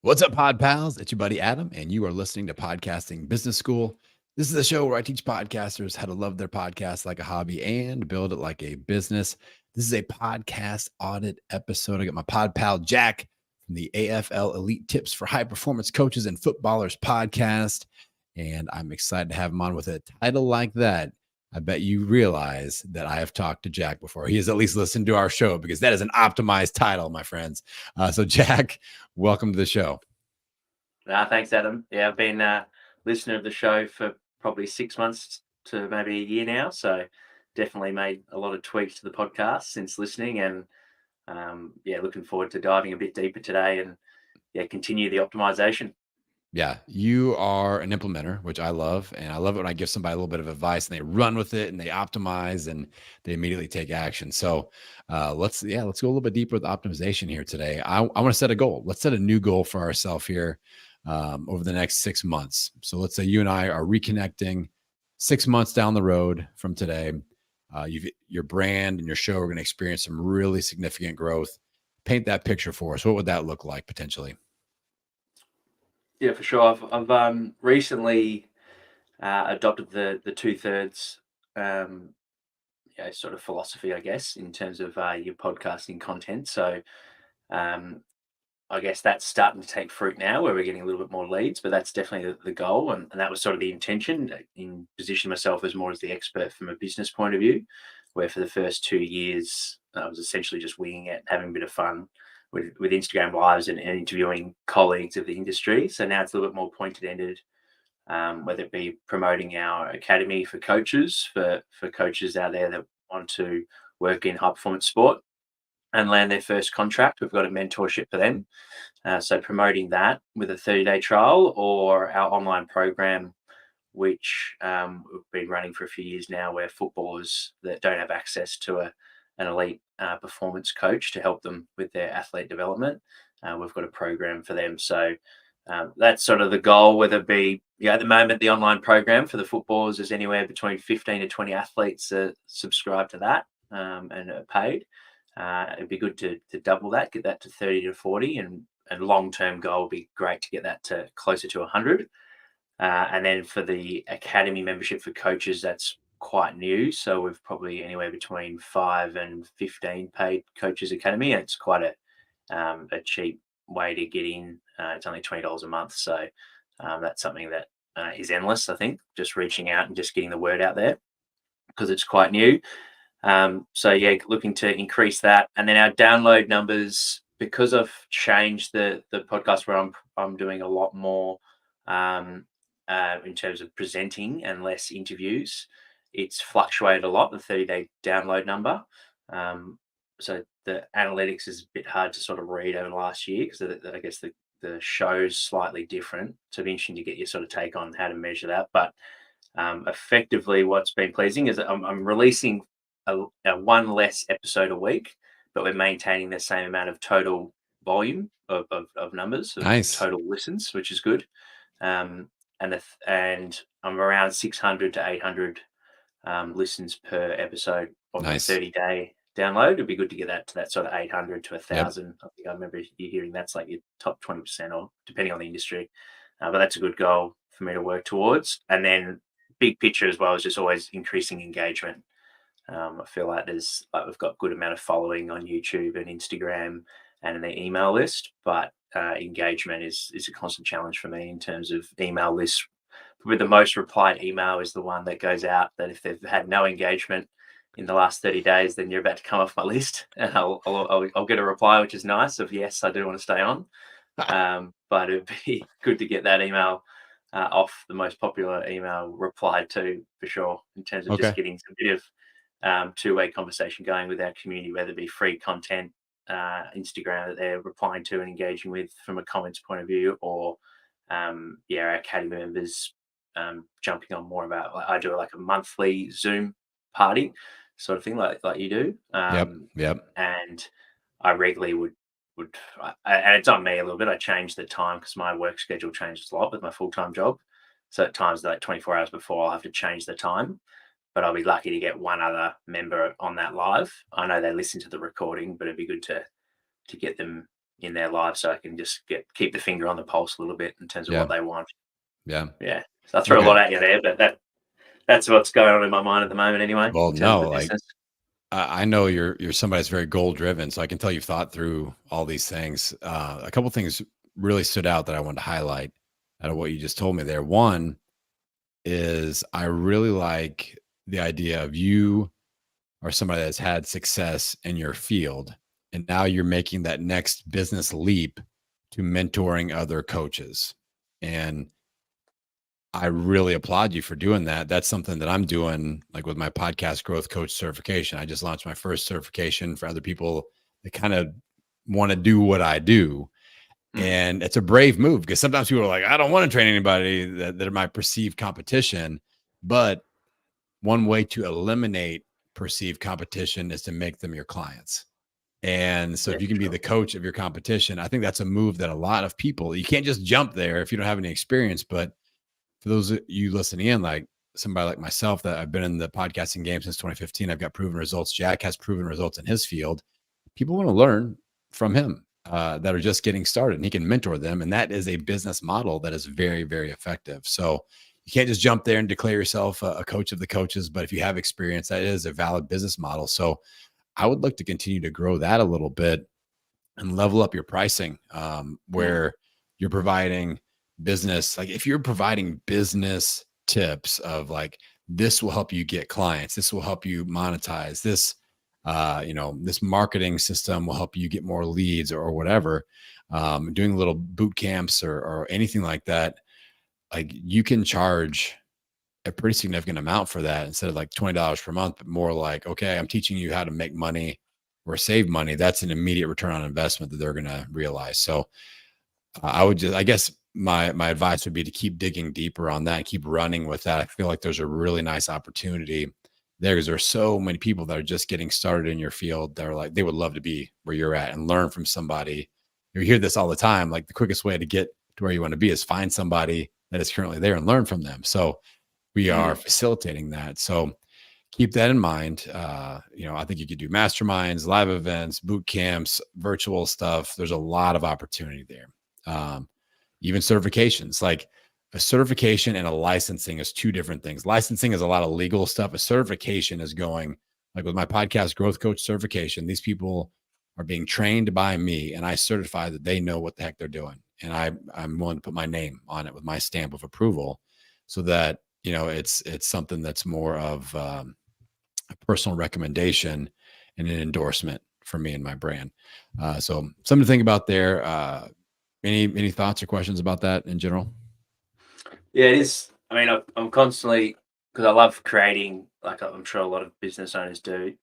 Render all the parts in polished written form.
What's up, Pod Pals? It's your buddy Adam, and you are listening to Podcasting Business School. This is the show where I teach podcasters how to love their podcast like a hobby and build it like a business. This is a podcast audit episode. I got my pod pal Jack from the AFL Elite Tips for High Performance Coaches and Footballers podcast, and I'm excited to have him on with a title like that. I bet you realize that I have talked to Jack before. He has at least listened to our show because that is an optimized title, my friends. So, Jack, welcome to the show. Thanks, Adam. Yeah, I've been a listener of the show for probably 6 months to maybe a year now. So definitely made a lot of tweaks to the podcast since listening, and looking forward to diving a bit deeper today and continue the optimization. Yeah, you are an implementer, which I love. And I love it when I give somebody a little bit of advice and they run with it and they optimize and they immediately take action. So let's go a little bit deeper with optimization here today. I want to set a goal. Let's set a new goal for ourselves here over the next 6 months. So let's say you and I are reconnecting 6 months down the road from today. Your brand and your show are going to experience some really significant growth. Paint that picture for us. What would that look like potentially? Yeah, for sure. I've recently adopted the 2/3 sort of philosophy, I guess, in terms of your podcasting content. So um, I guess that's starting to take fruit now, where we're getting a little bit more leads, but that's definitely the goal, and that was sort of the intention in positioning myself as more as the expert from a business point of view, where for the first 2 years I was essentially just winging it, having a bit of fun with Instagram lives and interviewing colleagues of the industry. So now it's a little bit more pointed ended, whether it be promoting our academy for coaches, for coaches out there that want to work in high performance sport and land their first contract. We've got a mentorship for them. So promoting that with a 30-day trial, or our online program, which we've been running for a few years now, where footballers that don't have access to an elite performance coach to help them with their athlete development, we've got a program for them. So that's sort of the goal, whether it be, at the moment, the online program for the footballers is anywhere between 15 to 20 athletes that subscribe to that and are paid. It'd be good to double that, get that to 30 to 40, and long-term goal would be great to get that to closer to 100. And then for the academy membership for coaches, that's quite new. So we've probably anywhere between 5 and 15 paid coaches academy. And it's quite a cheap way to get in. It's only $20 a month. So that's something that is endless, I think, just reaching out and just getting the word out there because it's quite new. Looking to increase that. And then our download numbers, because I've changed the podcast, where I'm doing a lot more in terms of presenting and less interviews. It's fluctuated a lot, the 30-day download number. So the analytics is a bit hard to sort of read over the last year, because I guess the show's slightly different. So it'd be interesting to get your sort of take on how to measure that. But effectively, what's been pleasing is that I'm releasing a one less episode a week, but we're maintaining the same amount of total volume of numbers of Nice. total listens, which is good. And I'm around 600 to 800 listens per episode of Nice. the 30-day download. It'd be good to get that to that sort of 800 to 1,000. Yep. I think I remember you hearing that's like your top 20%, or depending on the industry. But that's a good goal for me to work towards. And then big picture as well is just always increasing engagement. I feel like we've got good amount of following on YouTube and Instagram and in the email list, but engagement is a constant challenge for me in terms of email lists. Probably the most replied email is the one that goes out that if they've had no engagement in the last 30 days, then you're about to come off my list, and I'll get a reply, which is nice, of yes, I do want to stay on. But it'd be good to get that email off the most popular email replied to, for sure, in terms of just getting some bit of two-way conversation going with our community, whether it be free content, Instagram that they're replying to and engaging with from a comments point of view, or our academy members jumping on more about, I do like a monthly Zoom party sort of thing, like you do. Yep. And I regularly would and it's on me a little bit. I change the time because my work schedule changes a lot with my full-time job. So at times, like 24 hours before, I'll have to change the time. But I'll be lucky to get one other member on that live. I know they listen to the recording, but it'd be good to get them in their lives, so I can just keep the finger on the pulse a little bit in terms of Yeah. what they want. Yeah. Yeah. So I threw a Okay. lot at you there, but that's what's going on in my mind at the moment anyway, Well, in terms of no, the like business. I know you're somebody that's very goal driven, so I can tell you've thought through all these things. A couple things really stood out that I wanted to highlight out of what you just told me there. One is I really like the idea of you are somebody that's had success in your field, and now you're making that next business leap to mentoring other coaches. And I really applaud you for doing that. That's something that I'm doing, like with my podcast growth coach certification. I just launched my first certification for other people that kind of want to do what I do. Mm, And it's a brave move because sometimes people are like, I don't want to train anybody that are my perceived competition. But one way to eliminate perceived competition is to make them your clients. And so yeah, if you can be sure. the coach of your competition, I think that's a move that a lot of people, you can't just jump there if you don't have any experience. But for those of you listening in, like somebody like myself, that I've been in the podcasting game since 2015, I've got proven results. Jack has proven results in his field. People want to learn from him that are just getting started, and he can mentor them. And that is a business model that is very, very effective. So you can't just jump there and declare yourself a coach of the coaches. But if you have experience, that is a valid business model. So I would look to continue to grow that a little bit and level up your pricing, Mm, where you're providing business, like if you're providing business tips of like, this will help you get clients, this will help you monetize this, this marketing system will help you get more leads or whatever, doing little boot camps or anything like that, like you can charge a pretty significant amount for that instead of like $20 per month, but more like, okay, I'm teaching you how to make money or save money. That's an immediate return on investment that they're going to realize. So I would just, I guess my advice would be to keep digging deeper on that and keep running with that. I feel like there's a really nice opportunity there because there's so many people that are just getting started in your field that are like, they would love to be where you're at and learn from somebody. You hear this all the time. Like the quickest way to get to where you want to be is find somebody that is currently there and learn from them. So we are mm, facilitating that. So keep that in mind. I think you could do masterminds, live events, boot camps, virtual stuff. There's a lot of opportunity there. Um, Even certifications, like a certification and a licensing is two different things. Licensing is a lot of legal stuff. A certification is going, like with my podcast growth coach certification, these people are being trained by me and I certify that they know what the heck they're doing. And I'm willing to put my name on it with my stamp of approval so that, it's something that's more of a personal recommendation and an endorsement for me and my brand. So something to think about there. Any thoughts or questions about that in general? Yeah, it is. I mean, I'm constantly, because I love creating, like I'm sure a lot of business owners do,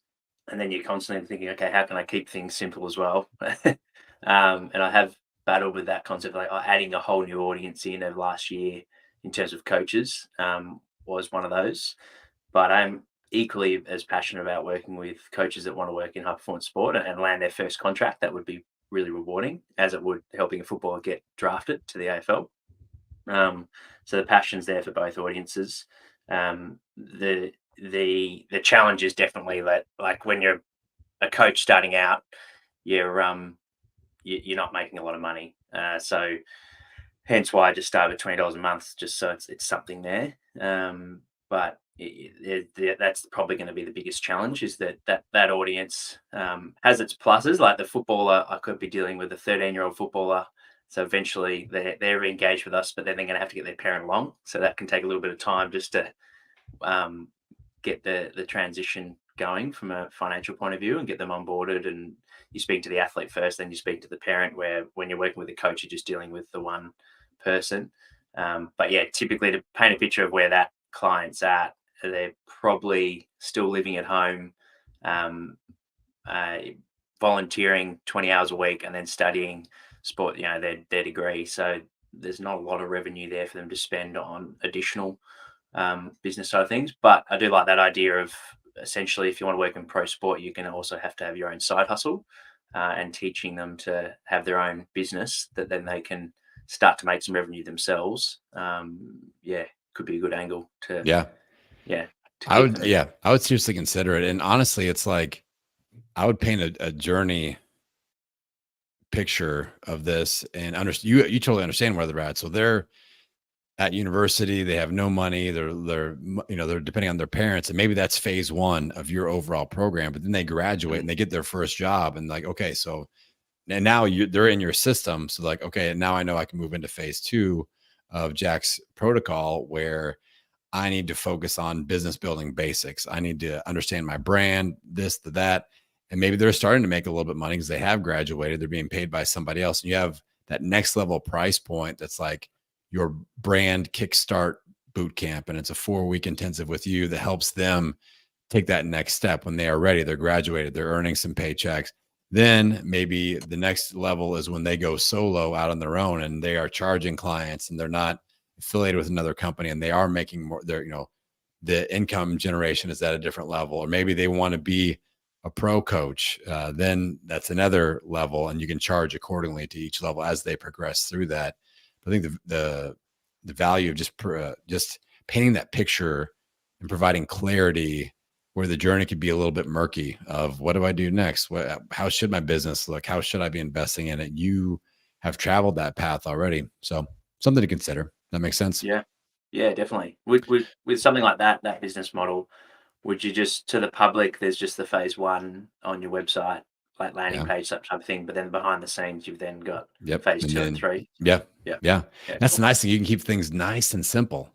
and then you're constantly thinking, okay, how can I keep things simple as well? And I have battled with that concept, like adding a whole new audience in over last year in terms of coaches, was one of those. But I'm equally as passionate about working with coaches that want to work in high performance sport and land their first contract. That would be really rewarding, as it would helping a footballer get drafted to the AFL. So the passion's there for both audiences. The challenge is definitely that, like when you're a coach starting out, you're you're not making a lot of money. So hence why I just started with $20 a month, just so it's something there. But that's probably going to be the biggest challenge, is that audience has its pluses. Like the footballer, I could be dealing with a 13-year-old footballer, so eventually they're engaged with us, but then they're going to have to get their parent along. So that can take a little bit of time just to um, get the transition going from a financial point of view and get them onboarded. And you speak to the athlete first, then you speak to the parent. Where when you're working with a coach, you're just dealing with the one person. But yeah, typically to paint a picture of where that client's at, they're probably still living at home, um, uh, volunteering 20 hours a week, and then studying sport, their degree. So there's not a lot of revenue there for them to spend on additional business side of things. But I do like that idea of, essentially, if you want to work in pro sport, you're going to also have to have your own side hustle, and teaching them to have their own business that then they can start to make some revenue themselves. Yeah, could be a good angle to, Yeah, yeah, to keep them in. I would seriously consider it. And honestly, it's like I would paint a journey picture of this and you totally understand where they're at. So they're at university, they have no money, they're depending on their parents, and maybe that's phase one of your overall program, but then they graduate Mm. and they get their first job and like, okay, so and now they're in your system. So like, okay, now I know I can move into phase two of Jack's protocol where I need to focus on business building basics. I need to understand my brand, this, that. And maybe they're starting to make a little bit of money because they have graduated. They're being paid by somebody else. And you have that next level price point that's like your brand kickstart boot camp. And it's a 4-week intensive with you that helps them take that next step when they are ready. They're graduated, they're earning some paychecks. Then maybe the next level is when they go solo out on their own and they are charging clients and they're not affiliated with another company and they are making more. They're, the income generation is at a different level, or maybe they want to be a pro coach. Then that's another level, and you can charge accordingly to each level as they progress through that. I think the value of just painting that picture and providing clarity where the journey could be a little bit murky of what do I do next? How should my business look? How should I be investing in it? You have traveled that path already. So something to consider. That makes sense. Yeah. Yeah, definitely. With something like that business model, would you just to the public, there's just the phase one on your website, like landing Yeah. page, that type of thing, but then behind the scenes, you've then got Yep. phase And 2 and then, 3. yeah. Yeah. Yeah. Yeah, That's the cool. nice thing. You can keep things nice and simple.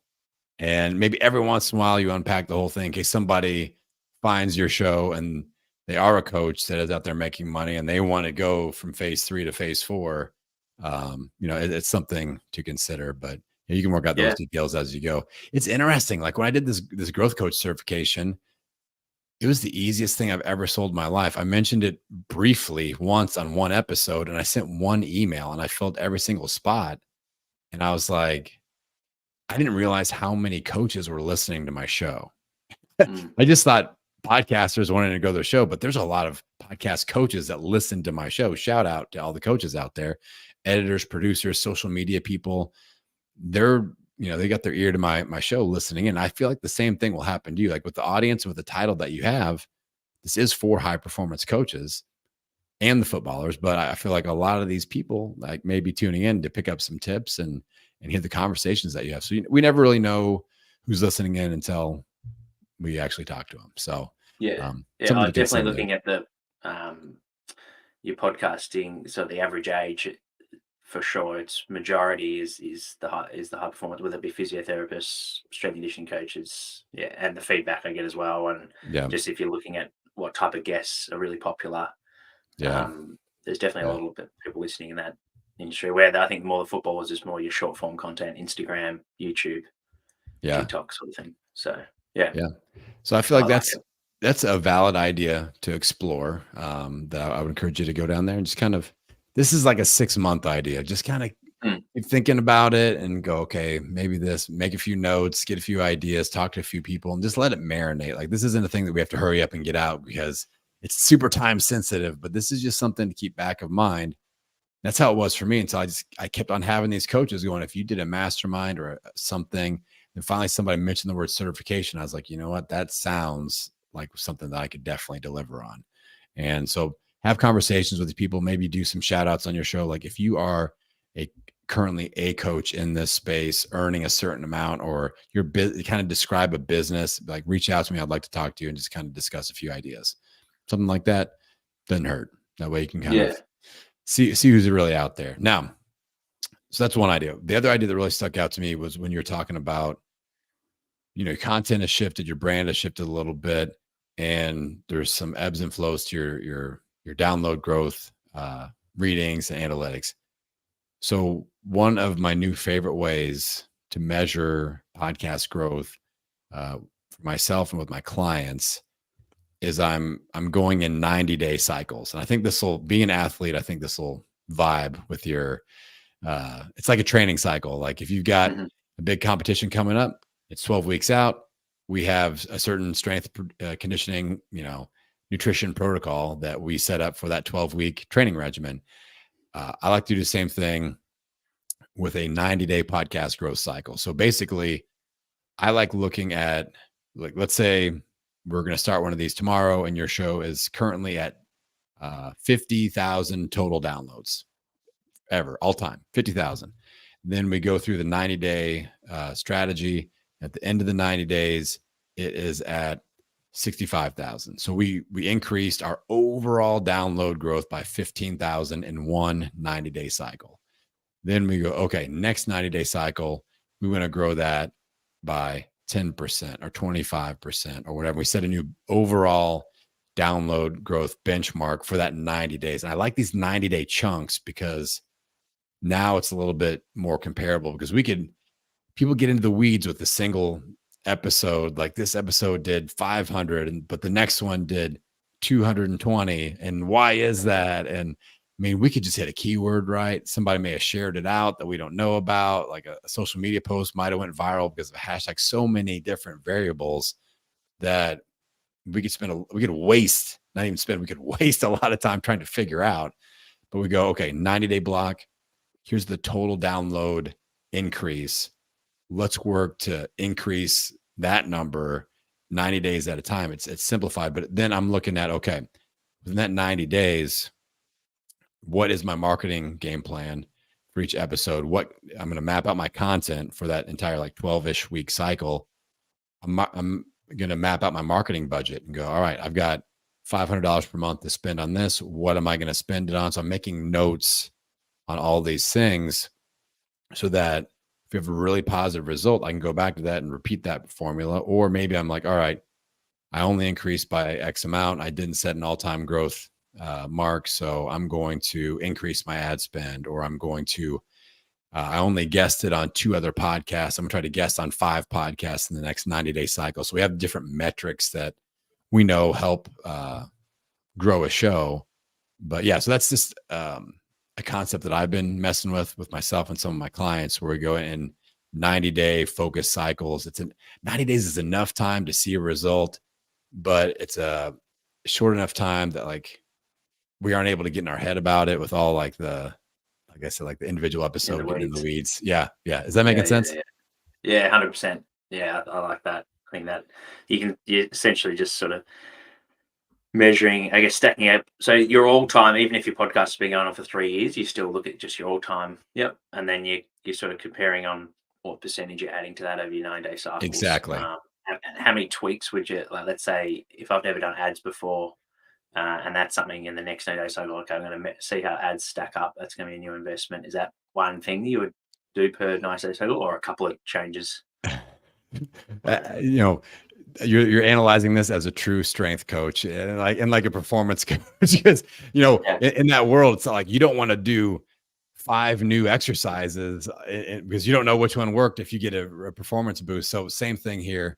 And maybe every once in a while you unpack the whole thing in case somebody finds your show and they are a coach that is out there making money and they want to go from phase 3 to phase 4. It's something to consider, but you can work out those Yeah. details as you go. It's interesting. Like when I did this growth coach certification, it was the easiest thing I've ever sold in my life. I mentioned it briefly once on one episode and I sent one email and I filled every single spot. And I was like, I didn't realize how many coaches were listening to my show. Mm. I just thought podcasters wanted to go to their show, but there's a lot of podcast coaches that listen to my show. Shout out to all the coaches out there, editors, producers, social media people. They're, they got their ear to my show listening in. I feel like the same thing will happen to you. Like with the audience and with the title that you have, this is for high performance coaches and the footballers. But I feel like a lot of these people like may be tuning in to pick up some tips and hear the conversations that you have. So we never really know who's listening in until we actually talk to them. So Yeah. Yeah, something I to definitely consider there. looking at the, your podcasting, so the average age, for sure, it's majority is the high performance, whether it be physiotherapists, strength and conditioning coaches, yeah, and the feedback I get as well, and Yeah. just if you're looking at what type of guests are really popular, Yeah. there's definitely a Yeah. lot of people listening in that industry. Where I think more the footballers is more your short form content, Instagram, YouTube, Yeah. TikTok sort of thing. So yeah, Yeah. So I feel I like like that's it. that's a valid idea to explore. That I would encourage you to go down there and just kind of this is like a 6-month idea. Just kind of Mm, keep thinking about it and go, okay, maybe this, make a few notes, get a few ideas, talk to a few people, and just let it marinate. Like this isn't a thing that we have to hurry up and get out because it's super time sensitive, but this is just something to keep back of mind. That's how it was for me until I kept on having these coaches going, if you did a mastermind or something, and finally somebody mentioned the word certification, I was like, you know what? That sounds like something that I could definitely deliver on. And so have conversations with people, maybe do some shout outs on your show. Like if you are a currently a coach in this space, earning a certain amount, or you're kind of describe a business, like reach out to me. I'd like to talk to you and just kind of discuss a few ideas. Something like that doesn't hurt. That way you can kind of yeah. see who's really out there. Now, so that's one idea. The other idea that really stuck out to me was when you're talking about, your content has shifted, your brand has shifted a little bit, and there's some ebbs and flows to your download growth, readings, and analytics. So one of my new favorite ways to measure podcast growth for myself and with my clients is I'm going in 90-day cycles. And I think this will be an athlete. I think this will vibe with your it's like a training cycle. Like if you've got Mhm. a big competition coming up, it's 12 weeks out. We have a certain strength conditioning, nutrition protocol that we set up for that 12-week training regimen. I like to do the same thing with a 90-day podcast growth cycle. So basically, I like looking at, like, let's say we're going to start one of these tomorrow and your show is currently at 50,000 total downloads ever, all time, 50,000. Then we go through the 90-day strategy. At the end of the 90 days, it is at 65,000. So we increased our overall download growth by 15,000 in one 90-day cycle. Then we go, okay, next 90-day cycle, we want to grow that by 10% or 25% or whatever. We set a new overall download growth benchmark for that 90 days. And I like these 90-day chunks because now it's a little bit more comparable, because people get into the weeds with a single episode. Like this episode did 500, but the next one did 220. And why is that? And I mean, we could just hit a keyword, right? Somebody may have shared it out that we don't know about. Like a social media post might have went viral because of a hashtag. So many different variables that we could waste a lot of time trying to figure out. But we go, okay, 90-day block. Here's the total download increase. Let's work to increase that number 90 days at a time. It's simplified, but then I'm looking at, okay, within that 90 days, what is my marketing game plan for each episode? What I'm going to map out my content for that entire like 12-ish week cycle. I'm going to map out my marketing budget and go, all right, I've got $500 per month to spend on this. What am I going to spend it on? So I'm making notes on all these things so that if you have a really positive result, I can go back to that and repeat that formula. Or maybe I'm like, all right, I only increased by X amount. I didn't set an all-time growth mark. So I'm going to increase my ad spend, or I'm going to, I only guested on 2 other podcasts. I'm going to try to guest on 5 podcasts in the next 90-day cycle. So we have different metrics that we know help grow a show. But yeah, so that's just a concept that I've been messing with myself and some of my clients, where we go in 90-day focus cycles. 90 days is enough time to see a result, but it's a short enough time that like we aren't able to get in our head about it with all like the, like I said, like the individual episode getting in the weeds. Yeah. Yeah. Is that making sense? Yeah, 100%. Yeah, I like that. I think that you essentially just sort of measuring, I guess, stacking up. So your all time, even if your podcast has been going on for 3 years, you still look at just your all time. Yep. And then you're sort of comparing on what percentage you're adding to that over your 9-day cycles. Exactly. How many tweaks would you, like, let's say if I've never done ads before, and that's something in the next 90 days, so like, I'm going to see how ads stack up. That's going to be a new investment. Is that one thing that you would do per 90 days cycle, or a couple of changes? You're analyzing this as a true strength coach and like a performance coach, because in that world, it's not like you don't want to do 5 new exercises because you don't know which one worked if you get a performance boost. So same thing here.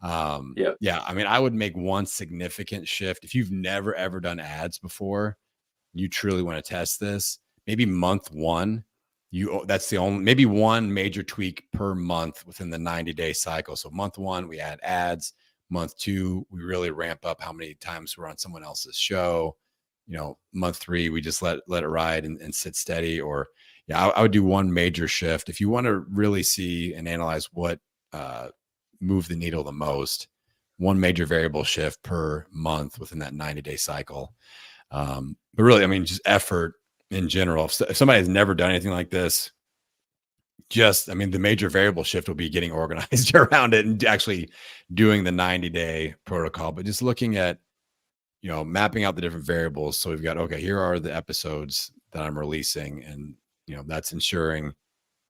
Yeah, I mean, I would make one significant shift. If you've never ever done ads before, you truly want to test this. Maybe month 1, that's the only, maybe one major tweak per month within the 90-day cycle. So month 1, we add ads. Month 2, we really ramp up how many times we're on someone else's show. Month 3, we just let it ride and sit steady. Or I would do one major shift. If you want to really see and analyze what move the needle the most, one major variable shift per month within that 90-day cycle. But really, I mean, just effort in general. If somebody has never done anything like this, the major variable shift will be getting organized around it and actually doing the 90-day protocol. But just looking at, mapping out the different variables. So we've got, okay, here are the episodes that I'm releasing. And, that's ensuring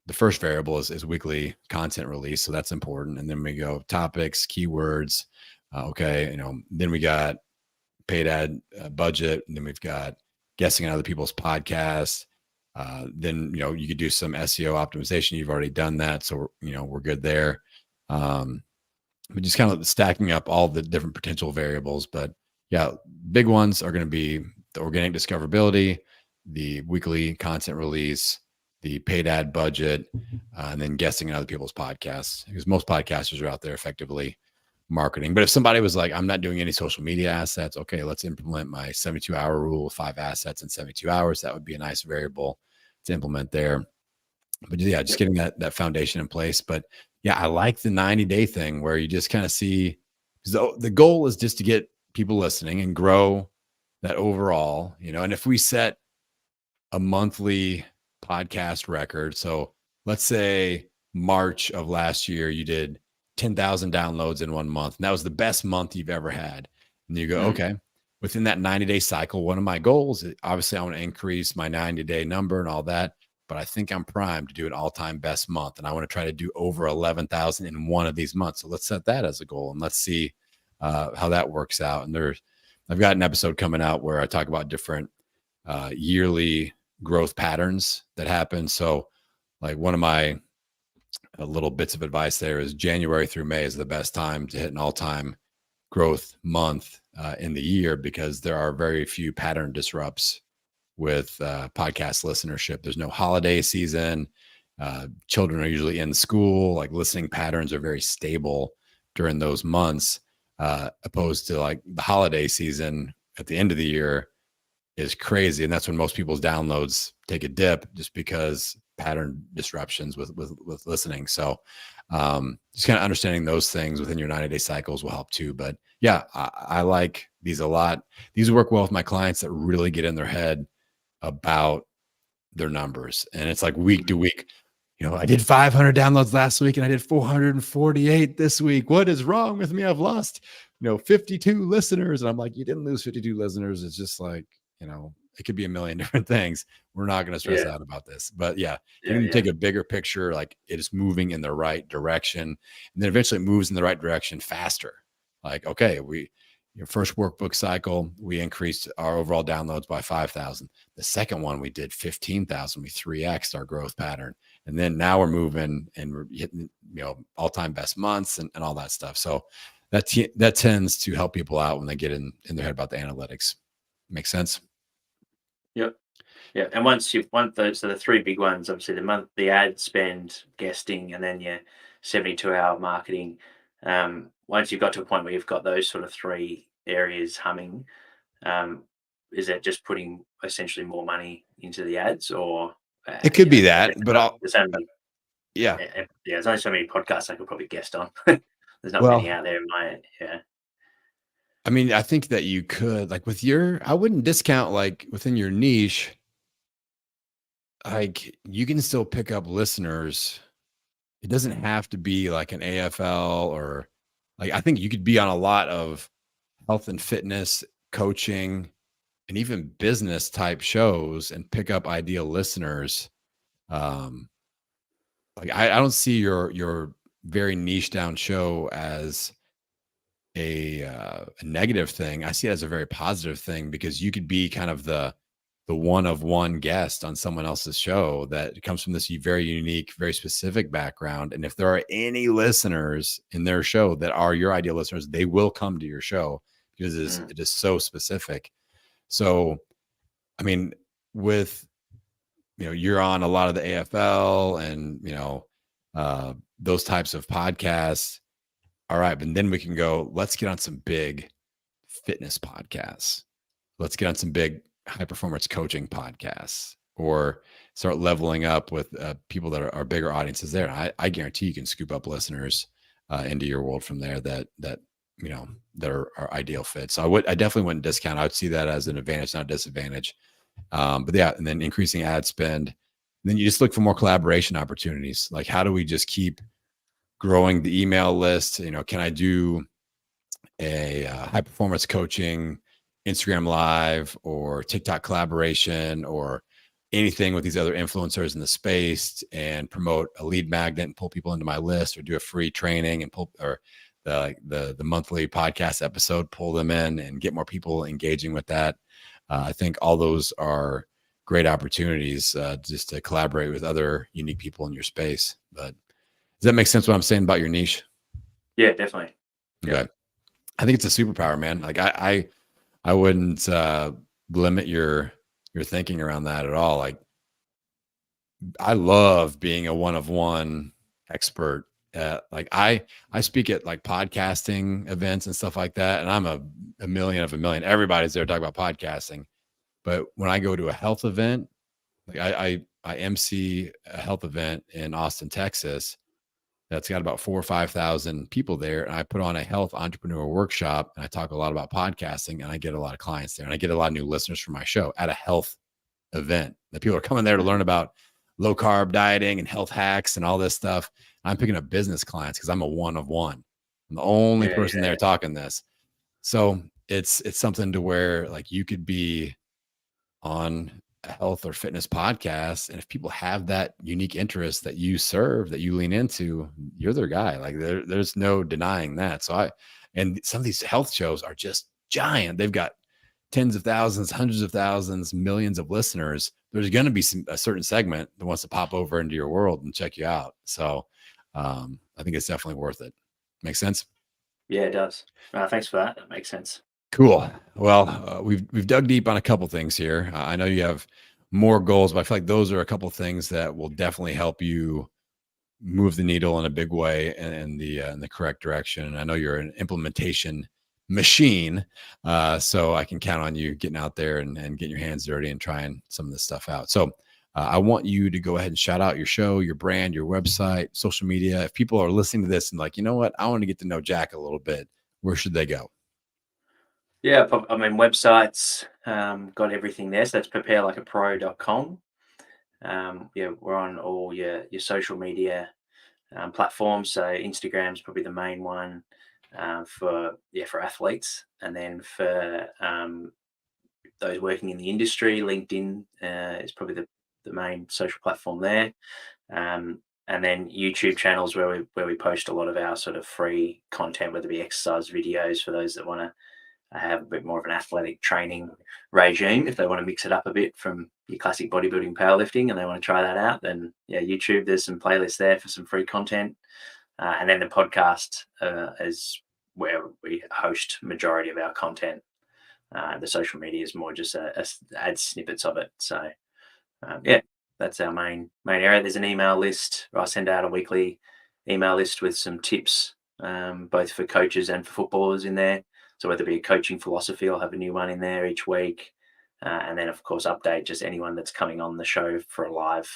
the first variable is weekly content release. So that's important. And then we go topics, keywords. Then we got paid ad budget. And then we've got guessing on other people's podcasts. Then, you could do some SEO optimization. You've already done that. So, we're good there. But just kind of stacking up all the different potential variables. But yeah, big ones are going to be the organic discoverability, the weekly content release, the paid ad budget, and then guessing on other people's podcasts, because most podcasters are out there effectively marketing. But if somebody was like, I'm not doing any social media assets, okay, let's implement my 72-hour rule, 5 assets in 72 hours. That would be a nice variable to implement there. But yeah, just getting that foundation in place. But yeah, I like the 90-day thing where you just kind of see, because the goal is just to get people listening and grow that overall, and if we set a monthly podcast record, so let's say March of last year, you did 10,000 downloads in 1 month, and that was the best month you've ever had. And you go, Mm. okay, within that 90-day cycle, one of my goals, obviously I want to increase my 90-day number and all that, but I think I'm primed to do an all-time best month. And I want to try to do over 11,000 in one of these months. So let's set that as a goal and let's see how that works out. And I've got an episode coming out where I talk about different yearly growth patterns that happen. So like one of my little bits of advice there is January through May is the best time to hit an all-time growth month in the year, because there are very few pattern disrupts with podcast listenership. There's no holiday season. Children are usually in school. Like listening patterns are very stable during those months, opposed to like the holiday season at the end of the year is crazy. And that's when most people's downloads take a dip, just because pattern disruptions with listening. So just kind of understanding those things within your 90-day cycles will help too. But yeah, I like these a lot. These work well with my clients that really get in their head about their numbers. And it's like week to week, I did 500 downloads last week and I did 448 this week. What is wrong with me? I've lost, 52 listeners. And I'm like, you didn't lose 52 listeners. It's just like, it could be a million different things. We're not going to stress out about this. But yeah, you can take a bigger picture, like it is moving in the right direction. And then eventually it moves in the right direction faster. Like, okay, your first workbook cycle, we increased our overall downloads by 5,000. The second one, we did 15,000. We 3x'd our growth pattern. And then now we're moving and we're hitting, all-time best months and all that stuff. So that tends to help people out when they get in their head about the analytics. Make sense? Yep. Yeah. And once you've won those, so the three big ones, obviously the ad spend, guesting, and then your 72-hour marketing. Once you've got to a point where you've got those sort of three areas humming, is that just putting essentially more money into the ads, or it could be that, but yeah, there's only so many podcasts I could probably guest on. There's not many out there in my I mean, I think that you could, like I wouldn't discount like within your niche, like you can still pick up listeners. It doesn't have to be like an AFL or like, I think you could be on a lot of health and fitness coaching and even business type shows and pick up ideal listeners. Like I don't see your very niche down show as a negative thing. I see it as a very positive thing, because you could be kind of the one of one guest on someone else's show that comes from this very unique, very specific background. And if there are any listeners in their show that are your ideal listeners, they will come to your show because it is so specific. So, I mean, with, you're on a lot of the AFL and, those types of podcasts. All right. But then we can go, let's get on some big fitness podcasts. Let's get on some big high performance coaching podcasts, or start leveling up with people that are bigger audiences there. And I guarantee you can scoop up listeners into your world from there that are ideal fits. So I definitely wouldn't discount. I would see that as an advantage, not a disadvantage. But yeah, and then increasing ad spend. And then you just look for more collaboration opportunities. Like, how do we just keep growing the email list? Can I do a high performance coaching Instagram live or TikTok collaboration or anything with these other influencers in the space, and promote a lead magnet and pull people into my list, or do a free training and pull, or the monthly podcast episode, pull them in and get more people engaging with that. I think all those are great opportunities just to collaborate with other unique people in your space. But does that make sense what I'm saying about your niche? Yeah, definitely. Okay. Yeah. I think it's a superpower, man. Like I wouldn't limit your thinking around that at all. Like, I love being a one of one expert. Like I speak at like podcasting events and stuff like that, and I'm a million of a million. Everybody's there talking about podcasting. But when I go to a health event, like I MC a health event in Austin, Texas, that's got about 4 or 5,000 people there. And I put on a health entrepreneur workshop, and I talk a lot about podcasting, and I get a lot of clients there, and I get a lot of new listeners for my show at a health event. The people are coming there to learn about low carb dieting and health hacks and all this stuff. I'm picking up business clients because I'm a one of one. I'm the only Yeah, person there talking this. So it's something to where like you could be on a health or fitness podcast, and if people have that unique interest that you serve, that you lean into, you're their guy. Like there's no denying that. And some of these health shows are just giant. They've got tens of thousands, hundreds of thousands, millions of listeners. There's going to be a certain segment that wants to pop over into your world and check you out. So I think it's definitely worth it. Makes sense? Yeah, it does. Thanks for that. That makes sense. Cool. Well, we've dug deep on a couple things here. I know you have more goals, but I feel like those are a couple things that will definitely help you move the needle in a big way in the correct direction. And I know you're an implementation machine, so I can count on you getting out there and getting your hands dirty and trying some of this stuff out. So I want you to go ahead and shout out your show, your brand, your website, social media. If people are listening to this and like, you know what, I want to get to know Jack a little bit, where should they go? Yeah, I mean, websites, got everything there. So that's preparelikeapro.com. Yeah, we're on all your social media platforms. So Instagram's probably the main one for athletes, and then for those working in the industry, LinkedIn is probably the main social platform there. And then YouTube channels where we post a lot of our sort of free content, whether it be exercise videos for those that want to have a bit more of an athletic training regime. If they want to mix it up a bit from your classic bodybuilding, powerlifting, and they want to try that out, then yeah, YouTube, there's some playlists there for some free content. And then the podcast is where we host majority of our content. The social media is more just add snippets of it. So yeah, that's our main area. There's an email list. I send out a weekly email list with some tips, both for coaches and for footballers in there. So whether it be a coaching philosophy, I'll have a new one in there each week. And then of course update just anyone that's coming on the show for a live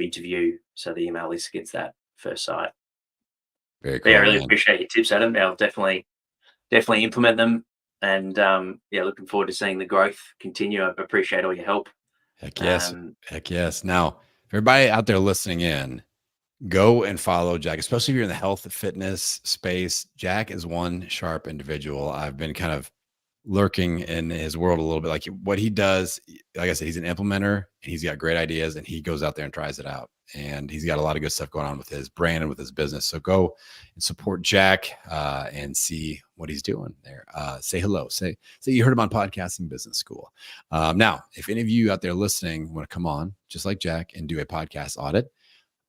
interview. So the email list gets that first sight. Very But yeah, I cool, really man. appreciate your tips, Adam. I'll definitely implement them. And yeah, looking forward to seeing the growth continue. I appreciate all your help. Heck yes. Um, Heck yes. Now, for everybody out there listening in, go and follow Jack, especially if you're in the health and fitness space. Jack is one sharp individual. I've been kind of lurking in his world a little bit. Like what he does, like I said, he's an implementer and he's got great ideas and he goes out there and tries it out. And he's got a lot of good stuff going on with his brand and with his business. So go and support Jack and see what he's doing there. Say hello. Say you heard him on Podcasting Business School. Now, if any of you out there listening want to come on, just like Jack, and do a podcast audit,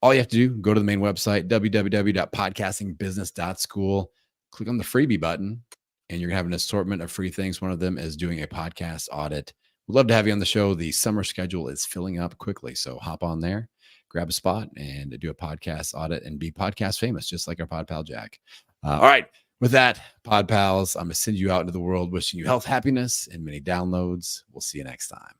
all you have to do, go to the main website, www.podcastingbusiness.school, click on the freebie button, and you're going to have an assortment of free things. One of them is doing a podcast audit. We'd love to have you on the show. The summer schedule is filling up quickly. So hop on there, grab a spot, and do a podcast audit and be podcast famous, just like our pod pal, Jack. All right. With that, pod pals, I'm going to send you out into the world wishing you health, happiness, and many downloads. We'll see you next time.